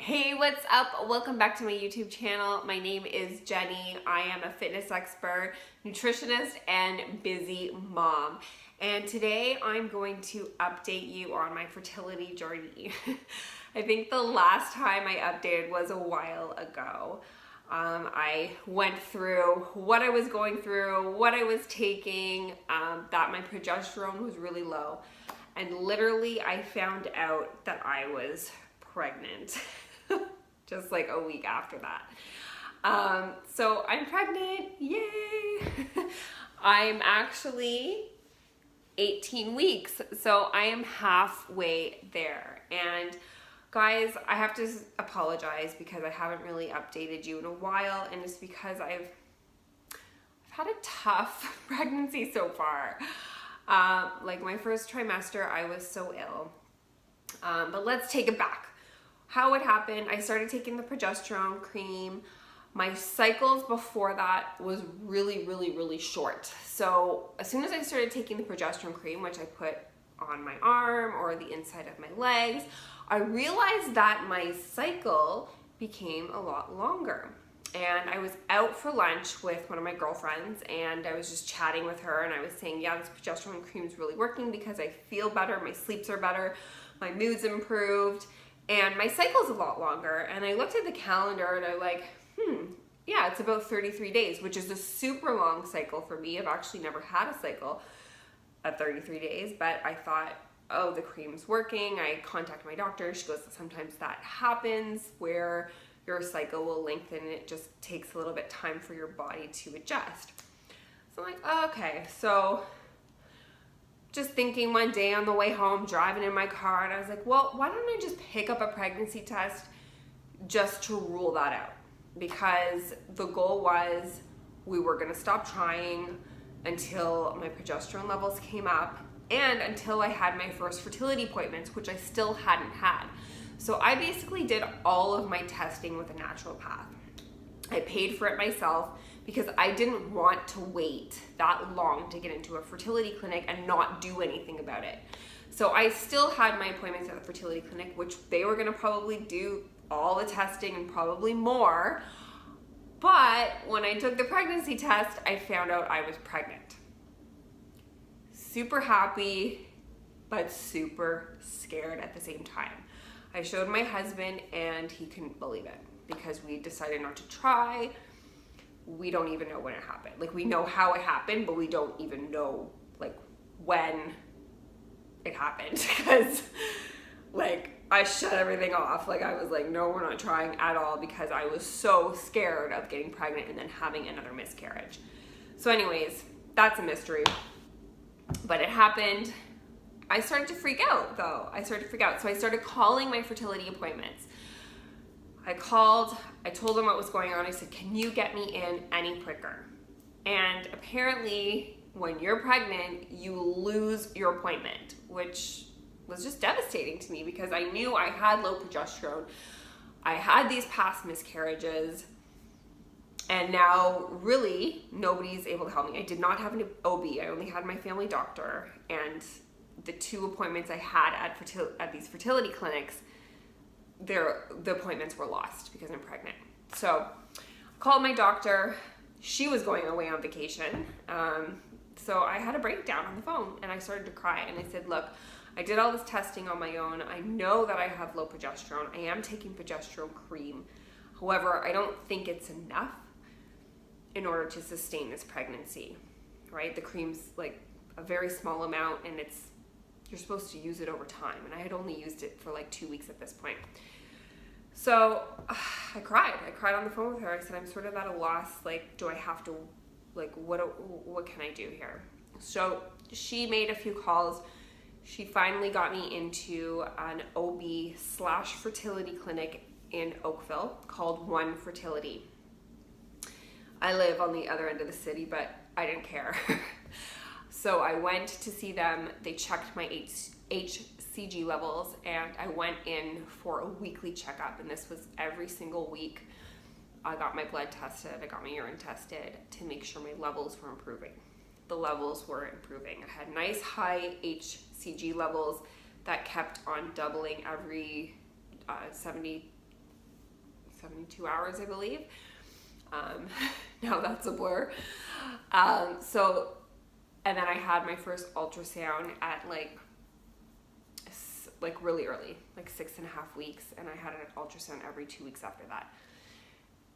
Hey, what's up? Welcome back to my YouTube channel. My name is Jenny. I am a fitness expert, nutritionist, and busy mom. And today I'm going to update you on my fertility journey. I think the last time I updated was a while ago. I went through what I was going through, what I was taking, that my progesterone was really low. And literally I found out that I was pregnant. Just like a week after that. So I'm pregnant, yay! I'm actually 18 weeks, so I am halfway there. And guys, I have to apologize because I haven't really updated you in a while, and it's because I've had a tough pregnancy so far. Like my first trimester, I was so ill. But let's take it back. How it happened, I started taking the progesterone cream. My cycles before that was really short. So as soon as I started taking the progesterone cream, which I put on my arm or the inside of my legs, I realized that my cycle became a lot longer. And I was out for lunch with one of my girlfriends, and I was just chatting with her, and I was saying, yeah, this progesterone cream is really working because I feel better, my sleeps are better, my mood's improved, and my cycle's a lot longer. And I looked at the calendar and I'm like, yeah, it's about 33 days, which is a super long cycle for me. I've actually never had a cycle at 33 days, but I thought, oh, the cream's working. I contacted my doctor. She goes, sometimes that happens where your cycle will lengthen and it just takes a little bit time for your body to adjust. So I'm like, oh, okay. So just thinking one day on the way home, driving in my car, and I was like, well, why don't I just pick up a pregnancy test just to rule that out? Because the goal was we were gonna stop trying until my progesterone levels came up and until I had my first fertility appointments, which I still hadn't had. So I basically did all of my testing with a naturopath. I paid for it myself because I didn't want to wait that long to get into a fertility clinic and not do anything about it. So I still had my appointments at the fertility clinic, which they were gonna probably do all the testing and probably more. But when I took the pregnancy test, I found out I was pregnant. Super happy, but super scared at the same time. I showed my husband and he couldn't believe it because we decided not to try. We don't even know when it happened. Like, we know how it happened, but we don't even know like when it happened because like I shut everything off. Like, I was like, no, we're not trying at all because I was so scared of getting pregnant and then having another miscarriage. So anyways, that's a mystery, but it happened. I started to freak out though. So I started calling my fertility appointments. I called, I told them what was going on. I said, can you get me in any quicker? And apparently when you're pregnant, you lose your appointment, which was just devastating to me because I knew I had low progesterone. I had these past miscarriages, and now really nobody's able to help me. I did not have an OB. I only had my family doctor, and the 2 appointments I had at these fertility clinics, the appointments were lost because I'm pregnant. So I called my doctor. She was going away on vacation. So I had a breakdown on the phone and I started to cry. And I said, look, I did all this testing on my own. I know that I have low progesterone. I am taking progesterone cream. However, I don't think it's enough in order to sustain this pregnancy, right? The cream's like a very small amount and you're supposed to use it over time. And I had only used it for like 2 weeks at this point. So I cried on the phone with her. I said, I'm sort of at a loss. Like, do I have to, like, what can I do here? So she made a few calls. She finally got me into an OB/fertility clinic in Oakville called One Fertility. I live on the other end of the city, but I didn't care. So I went to see them. They checked my HCG levels, and I went in for a weekly checkup, and this was every single week. I got my blood tested, I got my urine tested to make sure my levels were improving. The levels were improving. I had nice high HCG levels that kept on doubling every 72 72 hours, I believe. Now that's a blur. And then I had my first ultrasound at like really early, like 6.5 weeks. And I had an ultrasound every 2 weeks after that.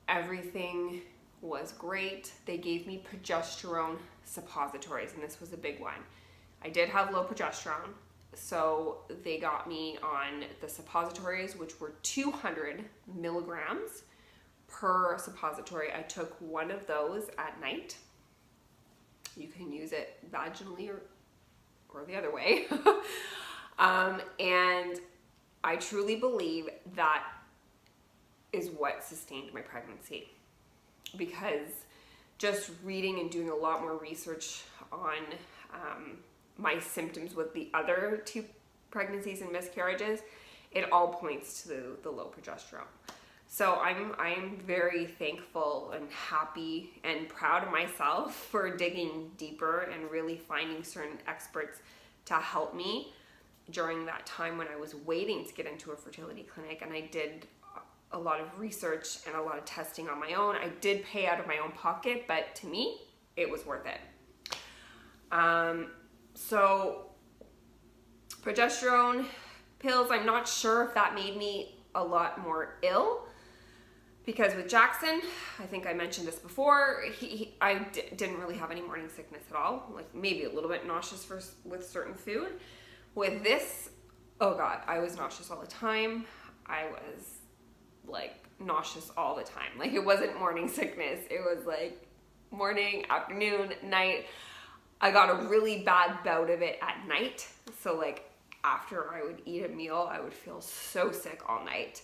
Everything was great. They gave me progesterone suppositories, and this was a big one. I did have low progesterone, so they got me on the suppositories, which were 200 milligrams per suppository. I took one of those at night. You can use it vaginally or the other way. And I truly believe that is what sustained my pregnancy, because just reading and doing a lot more research on my symptoms with the other 2 pregnancies and miscarriages, it all points to the low progesterone. So I'm very thankful and happy and proud of myself for digging deeper and really finding certain experts to help me during that time when I was waiting to get into a fertility clinic. And I did a lot of research and a lot of testing on my own. I did pay out of my own pocket, but to me, it was worth it. So progesterone pills, I'm not sure if that made me a lot more ill, because with Jackson, I think I mentioned this before, I didn't really have any morning sickness at all, like maybe a little bit nauseous with certain food. With this, oh God, I was nauseous all the time. I was like nauseous all the time. Like it wasn't morning sickness. It was like morning, afternoon, night. I got a really bad bout of it at night. So like after I would eat a meal, I would feel so sick all night.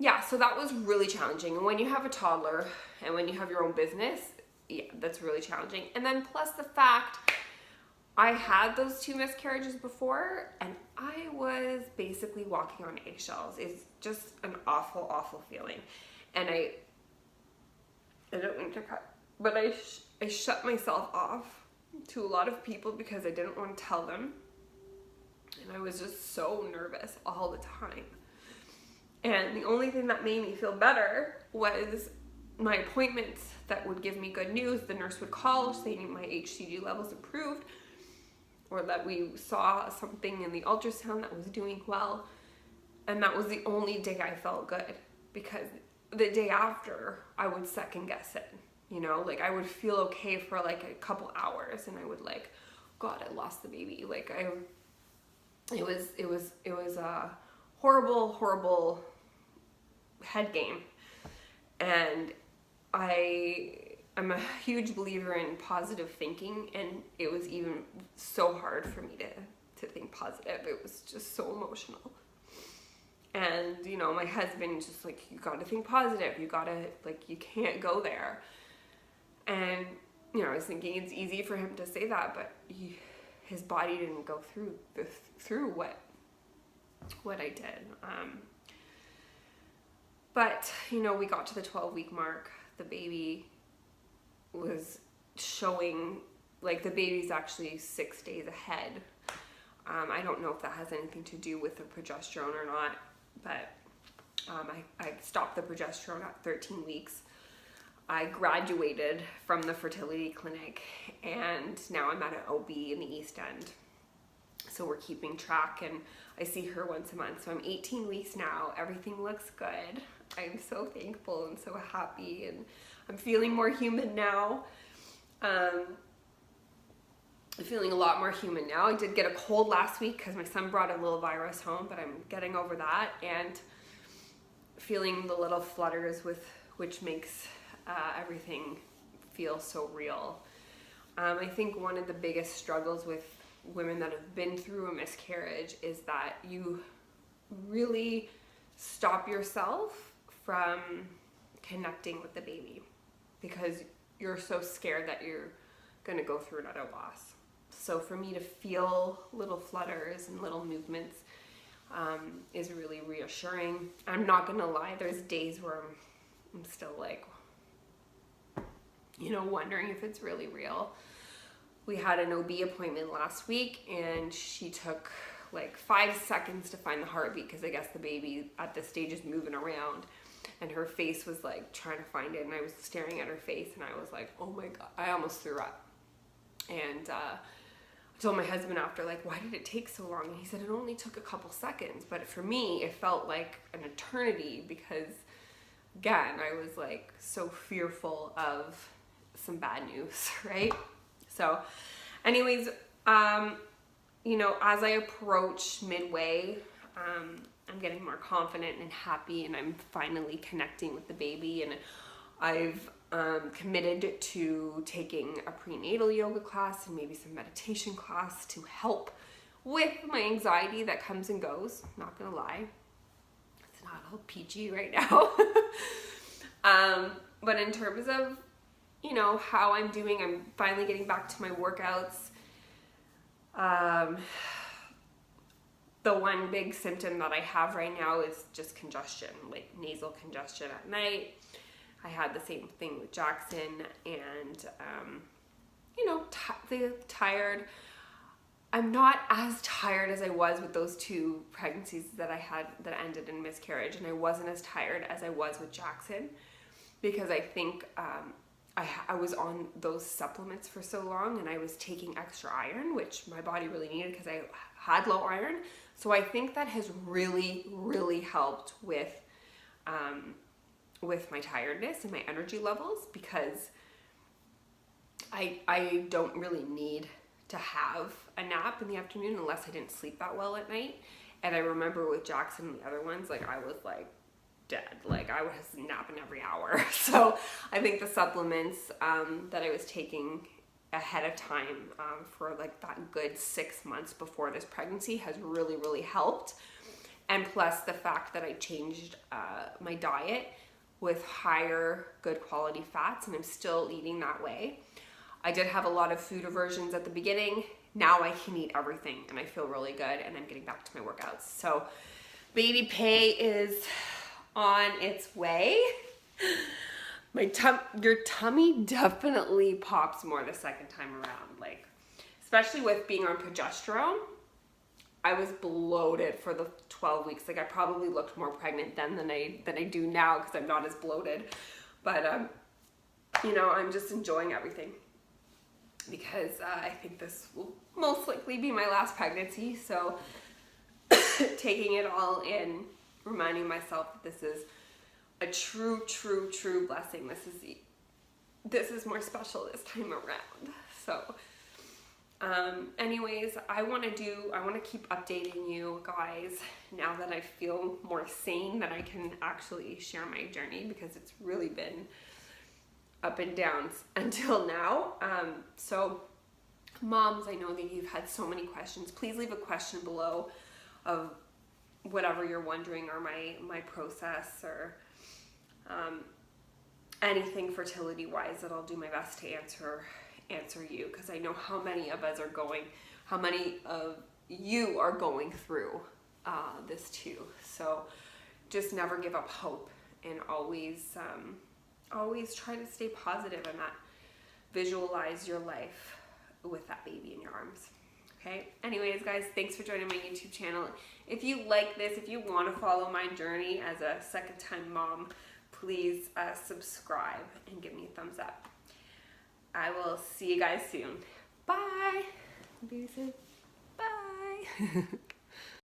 Yeah, so that was really challenging. And when you have a toddler and when you have your own business, yeah, that's really challenging. And then plus the fact I had those 2 miscarriages before, and I was basically walking on eggshells. It's just an awful, awful feeling. And I don't mean to cut, but I shut myself off to a lot of people because I didn't want to tell them. And I was just so nervous all the time. And the only thing that made me feel better was my appointments that would give me good news. The nurse would call saying my HCG levels improved, or that we saw something in the ultrasound that was doing well. And that was the only day I felt good, because the day after I would second guess it, you know, like I would feel okay for like a couple hours and I would like, God, I lost the baby. Like it was a horrible, horrible head game. And I'm a huge believer in positive thinking, and it was even so hard for me to think positive. It was just so emotional. And, you know, my husband just like, you gotta think positive. You gotta, like, you can't go there. And, you know, I was thinking it's easy for him to say that, but his body didn't go through what I did. But, you know, we got to the 12-week mark. The baby was showing, like, the baby's actually 6 days ahead. I don't know if that has anything to do with the progesterone or not, but I stopped the progesterone at 13 weeks. I graduated from the fertility clinic, and now I'm at an OB in the East End. So we're keeping track, and I see her once a month. So I'm 18 weeks now. Everything looks good. I'm so thankful and so happy, and I'm feeling more human now. I'm feeling a lot more human now. I did get a cold last week because my son brought a little virus home, but I'm getting over that, and feeling the little flutters which makes everything feel so real. I think one of the biggest struggles with women that have been through a miscarriage is that you really stop yourself from connecting with the baby because you're so scared that you're going to go through another loss. So for me to feel little flutters and little movements is really reassuring. I'm not going to lie, there's days where I'm still like, you know, wondering if it's really real. We had an OB appointment last week, and she took like 5 seconds to find the heartbeat, because I guess the baby at this stage is moving around, and her face was like trying to find it, and I was staring at her face, and I was like, oh my God, I almost threw up. And I told my husband after, like, why did it take so long? And he said it only took a couple seconds, but for me it felt like an eternity, because again, I was like so fearful of some bad news, right? So anyways, you know, as I approach midway, I'm getting more confident and happy, and I'm finally connecting with the baby, and I've committed to taking a prenatal yoga class and maybe some meditation class to help with my anxiety that comes and goes. Not gonna lie, it's not all peachy right now. But in terms of, you know, how I'm doing, I'm finally getting back to my workouts. The one big symptom that I have right now is just congestion, like nasal congestion at night. I had the same thing with Jackson, and, you know, tired. I'm not as tired as I was with those 2 pregnancies that I had that ended in miscarriage, and I wasn't as tired as I was with Jackson, because I think I was on those supplements for so long, and I was taking extra iron, which my body really needed because I had low iron. So I think that has really, really helped with my tiredness and my energy levels, because I don't really need to have a nap in the afternoon unless I didn't sleep that well at night. And I remember with Jackson and the other ones, like I was like dead, like I was napping every hour. So I think the supplements that I was taking ahead of time for like that good 6 months before this pregnancy has really, really helped. And plus the fact that I changed my diet with higher good quality fats, and I'm still eating that way. I did have a lot of food aversions at the beginning. Now I can eat everything, and I feel really good, and I'm getting back to my workouts. So Barneveld-Pe is on its way. Your tummy definitely pops more the second time around, like especially with being on progesterone. I was bloated for the 12 weeks. Like I probably looked more pregnant then than I do now, because I'm not as bloated. But you know, I'm just enjoying everything, because I think this will most likely be my last pregnancy. So taking it all in, reminding myself that this is a true, true, true blessing. This is more special this time around. So anyways, I want to keep updating you guys now that I feel more sane, that I can actually share my journey, because it's really been up and downs until now. So moms, I know that you've had so many questions. Please leave a question below of whatever you're wondering, or my process, or anything fertility wise, that I'll do my best to answer you, because I know how many of you are going through this too. So just never give up hope, and always try to stay positive, and that visualize your life with that baby in your arms. Okay, anyways guys, thanks for joining my YouTube channel. If you like this, if you want to follow my journey as a second-time mom, please subscribe and give me a thumbs up. I will see you guys soon. Bye. Bye.